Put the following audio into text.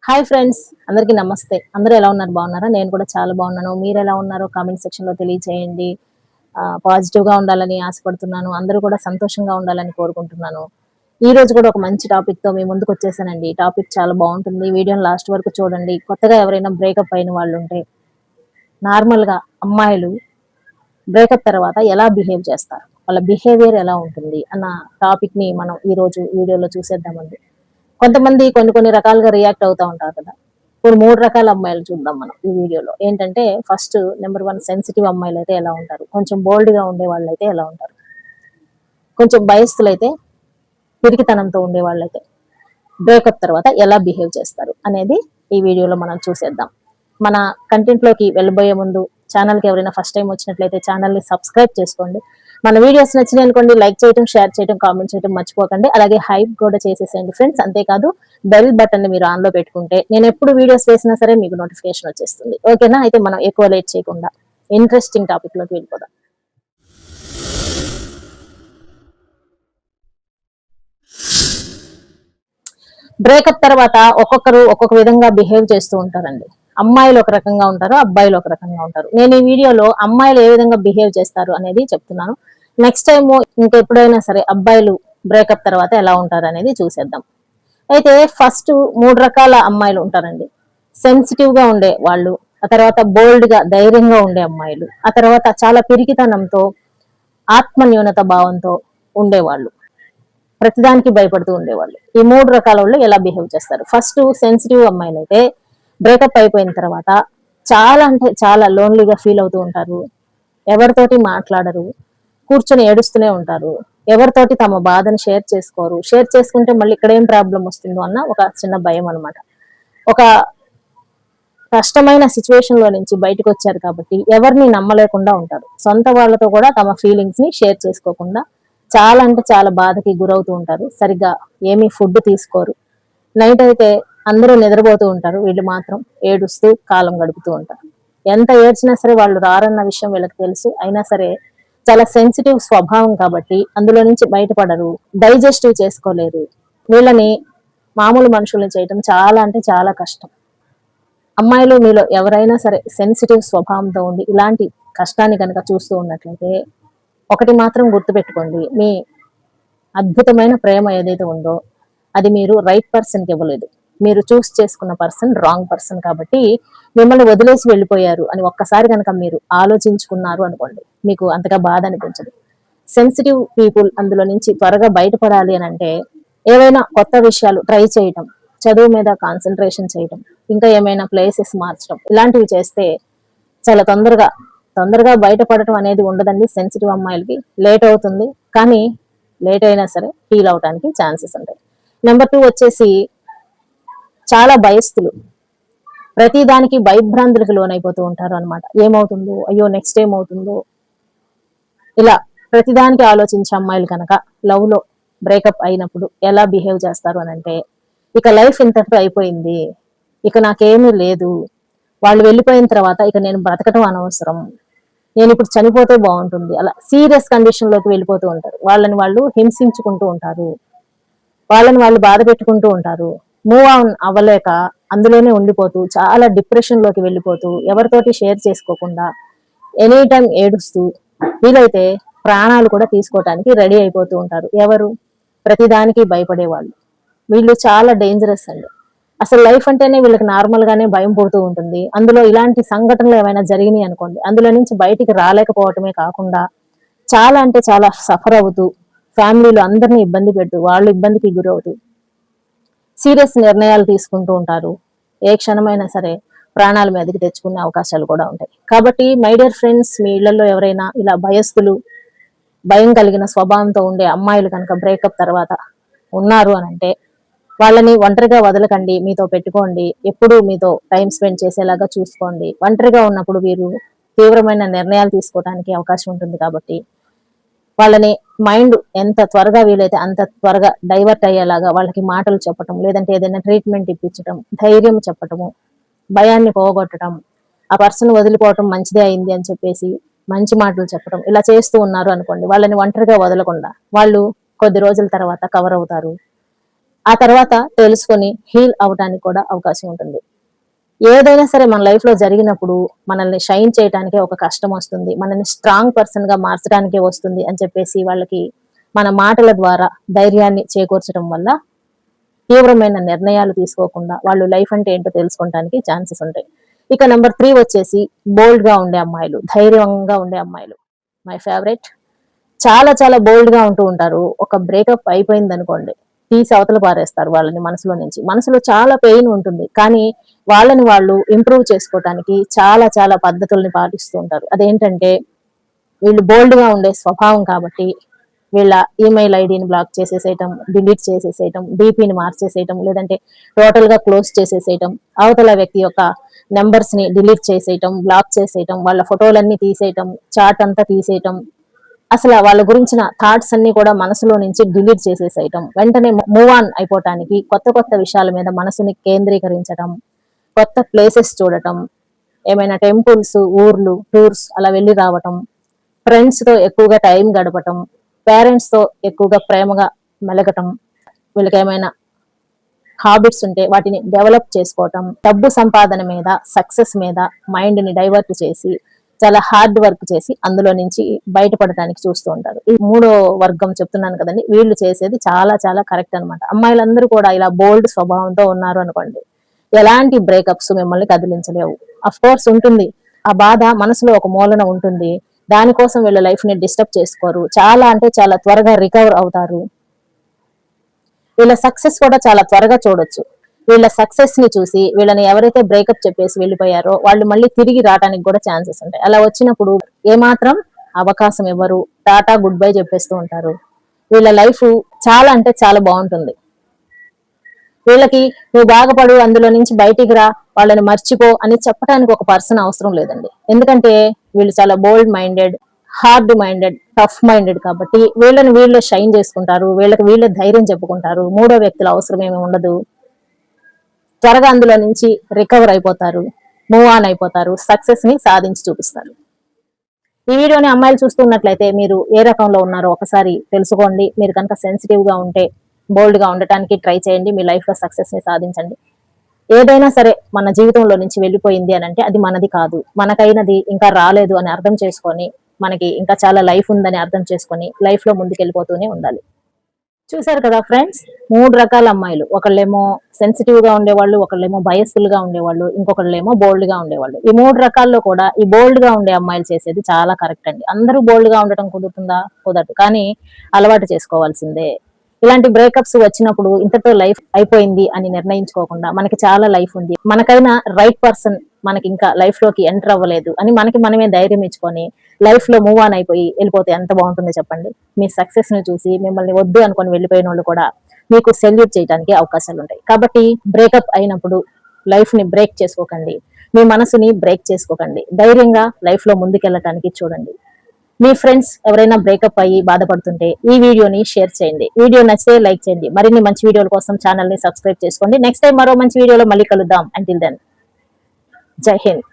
Hi friends, అందరికీ నమస్తే. అందరూ ఎలా ఉన్నారు? బాగున్నారా? నేను కూడా చాలా బాగున్నాను. మీరు ఎలా ఉన్నారో కామెంట్ సెక్షన్ లో తెలియజేయండి. పాజిటివ్ గా ఉండాలని ఆశపడుతున్నాను. అందరూ కూడా సంతోషంగా ఉండాలని కోరుకుంటున్నాను. ఈ రోజు కూడా ఒక మంచి టాపిక్ తో మీ ముందుకు వచ్చేసానండి. ఈ టాపిక్ చాలా బాగుంటుంది. వీడియోని లాస్ట్ వరకు చూడండి. కొత్తగా ఎవరైనా బ్రేకప్ అయిన వాళ్ళు ఉంటే, నార్మల్ గా అమ్మాయిలు బ్రేకప్ తర్వాత ఎలా బిహేవ్ చేస్తారు, వాళ్ళ బిహేవియర్ ఎలా ఉంటుంది అన్న టాపిక్ ని మనం ఈ రోజు వీడియోలో చూసేద్దామండి. కొంతమంది కొన్ని కొన్ని రకాలుగా రియాక్ట్ అవుతా ఉంటారు కదా. ఇప్పుడు మూడు రకాల అమ్మాయిలు చూద్దాం మనం ఈ వీడియోలో. ఏంటంటే ఫస్ట్ నెంబర్ వన్, సెన్సిటివ్ అమ్మాయిలు అయితే ఎలా ఉంటారు, కొంచెం బోల్డ్ గా ఉండే వాళ్ళు అయితే ఎలా ఉంటారు, కొంచెం భయస్థులైతే, పిరికితనంతో ఉండే వాళ్ళైతే బ్రేకప్ తర్వాత ఎలా బిహేవ్ చేస్తారు అనేది ఈ వీడియోలో మనం చూసేద్దాం. మన కంటెంట్ లోకి వెళ్ళబోయే ముందు ఛానల్కి ఎవరైనా ఫస్ట్ టైం వచ్చినట్లయితే ఛానల్ని సబ్స్క్రైబ్ చేసుకోండి. మన వీడియోస్ నచ్చినాయి అనుకోండి, లైక్ చేయడం, షేర్ చేయడం, కామెంట్ చేయడం మర్చిపోకండి. అలాగే హైప్ కూడా చేసేసేయండి ఫ్రెండ్స్. అంతేకాదు బెల్ బటన్ ని మీరు ఆన్ లో పెట్టుకుంటే నేను ఎప్పుడు వీడియోస్ వేసినా సరే మీకు నోటిఫికేషన్ వచ్చేస్తుంది. ఓకేనా? అయితే మనం ఎక్కువ లేట్ చేయకుండా ఇంట్రెస్టింగ్ టాపిక్ లోకి వెళ్ళిపోదాం. బ్రేకప్ తర్వాత ఒక్కొక్కరు ఒక్కొక్క విధంగా బిహేవ్ చేస్తూ ఉంటారండి. అమ్మాయిలు ఒక రకంగా ఉంటారు, అబ్బాయిలు ఒక రకంగా ఉంటారు. నేను ఈ వీడియోలో అమ్మాయిలు ఏ విధంగా బిహేవ్ చేస్తారు అనేది చెప్తున్నాను. నెక్స్ట్ టైం ఇంకెప్పుడైనా సరే అబ్బాయిలు బ్రేకప్ తర్వాత ఎలా ఉంటారు అనేది చూసేద్దాం. అయితే ఫస్ట్ మూడు రకాల అమ్మాయిలు ఉంటారండి. సెన్సిటివ్ గా ఉండే వాళ్ళు, ఆ తర్వాత బోల్డ్ గా ధైర్యంగా ఉండే అమ్మాయిలు, ఆ తర్వాత చాలా పిరికితనంతో ఆత్మన్యూనత భావంతో ఉండేవాళ్ళు, ప్రతిదానికి భయపడుతూ ఉండేవాళ్ళు. ఈ మూడు రకాల వాళ్ళు ఎలా బిహేవ్ చేస్తారు? ఫస్ట్ సెన్సిటివ్ అమ్మాయిలు అయితే బ్రేకప్ అయిపోయిన తర్వాత చాలా అంటే చాలా లోన్లీగా ఫీల్ అవుతూ ఉంటారు. ఎవరితోటి మాట్లాడరు, కూర్చొని ఏడుస్తూనే ఉంటారు. ఎవరితోటి తమ బాధను షేర్ చేసుకోరు. షేర్ చేసుకుంటే మళ్ళీ ఇక్కడ ఏం ప్రాబ్లం వస్తుందో అన్న ఒక చిన్న భయం అనమాట. ఒక కష్టమైన సిచ్యువేషన్ లో నుంచి బయటకు వచ్చారు కాబట్టి ఎవరిని నమ్మలేకుండా ఉంటారు. సొంత వాళ్ళతో కూడా తమ ఫీలింగ్స్ ని షేర్ చేసుకోకుండా చాలా అంటే చాలా బాధకి గురవుతూ ఉంటారు. సరిగ్గా ఏమీ ఫుడ్ తీసుకోరు. నైట్ అయితే అందరూ నిద్రపోతూ ఉంటారు, వీళ్ళు మాత్రం ఏడుస్తూ కాలం గడుపుతూ ఉంటారు. ఎంత ఏడ్చినా సరే వాళ్ళు రారన్న విషయం వీళ్ళకి తెలుసు. అయినా సరే చాలా సెన్సిటివ్ స్వభావం కాబట్టి అందులో నుంచి బయటపడరు, డైజెస్టివ్ చేసుకోలేరు. వీళ్ళని మామూలు మనుషుల్ని చేయటం చాలా అంటే చాలా కష్టం. అమ్మాయిలు మీలో ఎవరైనా సరే సెన్సిటివ్ స్వభావంతో ఉండి ఇలాంటి కష్టాన్ని కనుక చూస్తూ ఉన్నట్లయితే ఒకటి మాత్రం గుర్తుపెట్టుకోండి, మీ అద్భుతమైన ప్రేమ ఏదైతే ఉందో అది మీరు రైట్ పర్సన్కి ఇవ్వలేదు. మీరు చూస్ చేసుకున్న పర్సన్ రాంగ్ పర్సన్ కాబట్టి మిమ్మల్ని వదిలేసి వెళ్ళిపోయారు అని ఒక్కసారి కనుక మీరు ఆలోచించుకున్నారు అనుకోండి, మీకు అంతగా బాధ అనిపించదు. సెన్సిటివ్ పీపుల్ అందులో నుంచి త్వరగా బయటపడాలి అని అంటే ఏవైనా కొత్త విషయాలు ట్రై చేయటం, చదువు మీద కాన్సన్ట్రేషన్ చేయటం, ఇంకా ఏమైనా ప్లేసెస్ మార్చడం, ఇలాంటివి చేస్తే చాలా తొందరగా బయటపడటం అనేది ఉండదండి. సెన్సిటివ్ అమ్మాయిలకి లేట్ అవుతుంది, కానీ లేట్ అయినా సరే హీల్ అవడానికి ఛాన్సెస్ ఉంటాయి. నెంబర్ టూ వచ్చేసి చాలా భయస్థులు. ప్రతి దానికి భయభ్రాంతులకు లోనైపోతూ ఉంటారు అనమాట. ఏమవుతుందో, అయ్యో నెక్స్ట్ ఏమవుతుందో, ఇలా ప్రతిదానికి ఆలోచించే అమ్మాయిలు కనుక లవ్ లో బ్రేకప్ అయినప్పుడు ఎలా బిహేవ్ చేస్తారు అని అంటే, ఇక లైఫ్ ఇంతటితో అయిపోయింది, ఇక నాకేమీ లేదు, వాళ్ళు వెళ్ళిపోయిన తర్వాత ఇక నేను బ్రతకటం అనవసరం, నేను ఇప్పుడు చనిపోతే బాగుంటుంది, అలా సీరియస్ కండిషన్ లోకి వెళ్ళిపోతూ ఉంటారు. వాళ్ళని వాళ్ళు హింసించుకుంటూ ఉంటారు, వాళ్ళని వాళ్ళు బాధ పెట్టుకుంటూ ఉంటారు. మూవ్ ఆన్ అవ్వలేక అందులోనే ఉండిపోతూ చాలా డిప్రెషన్ లోకి వెళ్ళిపోతూ ఎవరితోటి షేర్ చేసుకోకుండా ఎనీ టైం ఏడుస్తూ వీలైతే ప్రాణాలు కూడా తీసుకోవటానికి రెడీ అయిపోతూ ఉంటారు. ఎవరు? ప్రతిదానికి భయపడేవాళ్ళు. వీళ్ళు చాలా డేంజరస్ అండి. అసలు లైఫ్ అంటేనే వీళ్ళకి నార్మల్ గానే భయం పుడుతూ ఉంటుంది. అందులో ఇలాంటి సంఘటనలు ఏమైనా జరిగినాయి అనుకోండి, అందులో నుంచి బయటికి రాలేకపోవటమే కాకుండా చాలా అంటే చాలా సఫర్ అవుతూ ఫ్యామిలీలో అందరినీ ఇబ్బంది పెడుతూ వాళ్ళు ఇబ్బందికి గురవుతూ సీరియస్ నిర్ణయాలు తీసుకుంటూ ఉంటారు. ఏ క్షణమైనా సరే ప్రాణాల మీదకి తెచ్చుకునే అవకాశాలు కూడా ఉంటాయి. కాబట్టి మై డియర్ ఫ్రెండ్స్, మీ ఇళ్లలో ఎవరైనా ఇలా భయస్థులు, భయం కలిగిన స్వభావంతో ఉండే అమ్మాయిలు కనుక బ్రేకప్ తర్వాత ఉన్నారు అని అంటే వాళ్ళని ఒంటరిగా వదలకండి, మీతో పెట్టుకోండి. ఎప్పుడు మీతో టైం స్పెండ్ చేసేలాగా చూసుకోండి. ఒంటరిగా ఉన్నప్పుడు వీరు తీవ్రమైన నిర్ణయాలు తీసుకోవడానికి అవకాశం ఉంటుంది కాబట్టి వాళ్ళని మైండ్ ఎంత త్వరగా వీలైతే అంత త్వరగా డైవర్ట్ అయ్యేలాగా వాళ్ళకి మాటలు చెప్పటం, లేదంటే ఏదైనా ట్రీట్మెంట్ ఇప్పించడం, ధైర్యం చెప్పటము, భయాన్ని పోగొట్టడం, ఆ పర్సన్ వదిలిపోవటం మంచిదే అయింది అని చెప్పేసి మంచి మాటలు చెప్పడం, ఇలా చేస్తూ ఉన్నారు అనుకోండి, వాళ్ళని ఒంటరిగా వదలకుండా వాళ్ళు కొద్ది రోజుల తర్వాత కవర్ అవుతారు. ఆ తర్వాత తెలుసుకొని హీల్ అవడానికి కూడా అవకాశం ఉంటుంది. ఏదైనా సరే మన లైఫ్ లో జరిగినప్పుడు మనల్ని షైన్ చేయడానికే ఒక కష్టం వస్తుంది, మనల్ని స్ట్రాంగ్ పర్సన్ గా మార్చడానికే వస్తుంది అని చెప్పేసి వాళ్ళకి మన మాటల ద్వారా ధైర్యాన్ని చేకూర్చడం వల్ల తీవ్రమైన నిర్ణయాలు తీసుకోకుండా వాళ్ళు లైఫ్ అంటే ఏంటో తెలుసుకోవడానికి ఛాన్సెస్ ఉంటాయి. ఇక నెంబర్ 3 వచ్చేసి బోల్డ్ గా ఉండే అమ్మాయిలు, ధైర్యంగా ఉండే అమ్మాయిలు. My favourite. చాలా చాలా బోల్డ్ గా ఉంటూ ఉంటారు. ఒక బ్రేకప్ అయిపోయింది అనుకోండి, తీసి అవతల పారేస్తారు వాళ్ళని మనసులో నుంచి. మనసులో చాలా పెయిన్ ఉంటుంది, కానీ వాళ్ళని వాళ్ళు ఇంప్రూవ్ చేసుకోవడానికి చాలా చాలా పద్ధతుల్ని పాటిస్తూ ఉంటారు. అదేంటంటే వీళ్ళు బోల్డ్ గా ఉండే స్వభావం కాబట్టి వీళ్ళ ఈమెయిల్ ఐడిని బ్లాక్ చేసేసేయటం, డిలీట్ చేసేసేయటం, డీపీని మార్చేసేయటం, లేదంటే టోటల్ గా క్లోజ్ చేసేసేయటం, అవతల వ్యక్తి యొక్క నెంబర్స్ ని డిలీట్ చేసేయటం, బ్లాక్ చేసేయటం, వాళ్ళ ఫోటోలన్నీ తీసేయటం, చాట్ అంతా తీసేయటం, అసలు వాళ్ళ గురించిన థాట్స్ అన్ని కూడా మనసులో నుంచి డిలీట్ చేసేసేయటం, వెంటనే మూవ్ ఆన్ అయిపోవటానికి కొత్త కొత్త విషయాల మీద మనసుని కేంద్రీకరించడం, కొత్త ప్లేసెస్ చూడటం, ఏమైనా టెంపుల్స్, ఊర్లు, టూర్స్ అలా వెళ్ళి రావటం, ఫ్రెండ్స్ తో ఎక్కువగా టైం గడపటం, పేరెంట్స్ తో ఎక్కువగా ప్రేమగా మెలగటం, వీళ్ళకి ఏమైనా హాబిట్స్ ఉంటే వాటిని డెవలప్ చేసుకోవటం, డబ్బు సంపాదన మీద, సక్సెస్ మీద మైండ్ ని డైవర్ట్ చేసి చాలా హార్డ్ వర్క్ చేసి అందులో నుంచి బయటపడటానికి చూస్తూ ఉంటారు. ఈ 3వ వర్గం చెప్తున్నాను కదండి, వీళ్ళు చేసేది చాలా చాలా కరెక్ట్ అనమాట. అమ్మాయిలందరూ కూడా ఇలా బోల్డ్ స్వభావంతో ఉన్నారు అనుకోండి, ఎలాంటి బ్రేకప్స్ మిమ్మల్ని కదిలించలేవు. అఫ్ కోర్స్ ఉంటుంది, ఆ బాధ మనసులో ఒక మూలన ఉంటుంది, దానికోసం వీళ్ళ లైఫ్ ని డిస్టర్బ్ చేసుకోరు, చాలా అంటే చాలా త్వరగా రికవర్ అవుతారు. వీళ్ళ సక్సెస్ కూడా చాలా త్వరగా చూడొచ్చు. వీళ్ళ సక్సెస్ ని చూసి వీళ్ళని ఎవరైతే బ్రేకప్ చెప్పేసి వెళ్ళిపోయారో వాళ్ళు మళ్ళీ తిరిగి రావడానికి కూడా ఛాన్సెస్ ఉంటాయి. అలా వచ్చినప్పుడు ఏమాత్రం అవకాశం ఇవ్వరు, టాటా గుడ్ బై చెప్పేస్తూ ఉంటారు. వీళ్ళ లైఫ్ చాలా అంటే చాలా బాగుంటుంది. వీళ్ళకి నువ్వు బాగుపడు, అందులో నుంచి బయటికి రా, వాళ్ళని మర్చిపో అని చెప్పడానికి ఒక పర్సన్ అవసరం లేదండి. ఎందుకంటే వీళ్ళు చాలా bold minded, hard minded, tough minded కాబట్టి వీళ్ళని వీళ్ళే షైన్ చేసుకుంటారు, వీళ్ళకి వీళ్ళే ధైర్యం చెప్పుకుంటారు. మూడో వ్యక్తుల అవసరం ఏమి ఉండదు. త్వరగా అందులో నుంచి రికవర్ అయిపోతారు, మూవ్ ఆన్ అయిపోతారు, సక్సెస్ ని సాధించి చూపిస్తారు. ఈ వీడియోని అమ్మాయిలు చూస్తున్నట్లయితే మీరు ఏ రకంలో ఉన్నారో ఒకసారి తెలుసుకోండి. మీరు కనుక సెన్సిటివ్ గా ఉంటే బోల్డ్ గా ఉండటానికి ట్రై చేయండి, మీ లైఫ్ లో సక్సెస్ ని సాధించండి. ఏదైనా సరే మన జీవితంలో నుంచి వెళ్ళిపోయింది అని అంటే అది మనది కాదు, మనకైనది ఇంకా రాలేదు అని అర్థం చేసుకొని, మనకి ఇంకా చాలా లైఫ్ ఉందని అర్థం చేసుకొని లైఫ్ లో ముందుకెళ్ళిపోతూనే ఉండాలి. చూసారు కదా ఫ్రెండ్స్, 3 రకాల అమ్మాయిలు. ఒకళ్ళేమో సెన్సిటివ్ గా ఉండేవాళ్ళు, ఒకళ్ళేమో బయస్ఫుల్ గా ఉండేవాళ్ళు, ఇంకొకళ్ళేమో బోల్డ్ గా ఉండేవాళ్ళు. ఈ 3 రకాల్లో కూడా ఈ బోల్డ్ గా ఉండే అమ్మాయిలు చేసేది చాలా కరెక్ట్ అండి. అందరూ బోల్డ్ గా ఉండటం కుదురుతుందా? కుదరదు, కానీ అలవాటు చేసుకోవాల్సిందే. ఇలాంటి బ్రేకప్స్ వచ్చినప్పుడు ఇంతతో లైఫ్ అయిపోయింది అని నిర్ణయించుకోకుండా మనకి చాలా లైఫ్ ఉంది, మనకైనా రైట్ పర్సన్ మనకి ఇంకా లైఫ్ లోకి ఎంటర్ అవ్వలేదు అని మనకి మనమే ధైర్యం ఇచ్చుకొని లైఫ్ లో మూవ్ ఆన్ అయిపోయి వెళ్ళిపోతే ఎంత బాగుంటుందో చెప్పండి. మీ సక్సెస్ ని చూసి మిమ్మల్ని వద్దు అనుకొని వెళ్ళిపోయిన వాళ్ళు కూడా మీకు సెల్యూట్ చేయడానికి అవకాశాలు ఉంటాయి. కాబట్టి బ్రేకప్ అయినప్పుడు లైఫ్ ని బ్రేక్ చేసుకోకండి, మీ మనసుని బ్రేక్ చేసుకోకండి, ధైర్యంగా లైఫ్ లో ముందుకెళ్ళటానికి చూడండి. మీ ఫ్రెండ్స్ ఎవరైనా బ్రేకప్ అయ్యి బాధపడుతుంటే ఈ వీడియోని షేర్ చేయండి. వీడియో నచ్చితే లైక్ చేయండి. మరిన్ని మంచి వీడియోల కోసం ఛానల్ ని సబ్స్క్రైబ్ చేసుకోండి. నెక్స్ట్ టైం మరో మంచి వీడియోలో మళ్ళీ కలుద్దాం. అంటిల్ దెన్, జై హింద్.